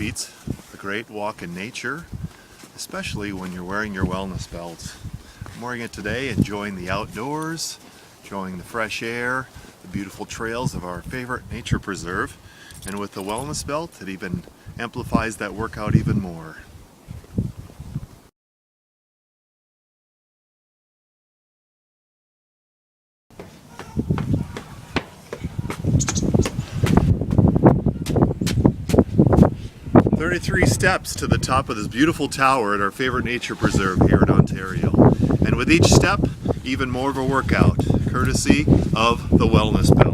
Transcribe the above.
beats a great walk in nature, especially when you're wearing your wellness belt. I'm wearing it today, enjoying the outdoors, enjoying the fresh air, the beautiful trails of our favorite nature preserve, and with the wellness belt it even amplifies that workout even more. "33 steps to the top of this beautiful tower at our favorite nature preserve here in Ontario. And with each step, even more of a workout, courtesy of the wellness belt.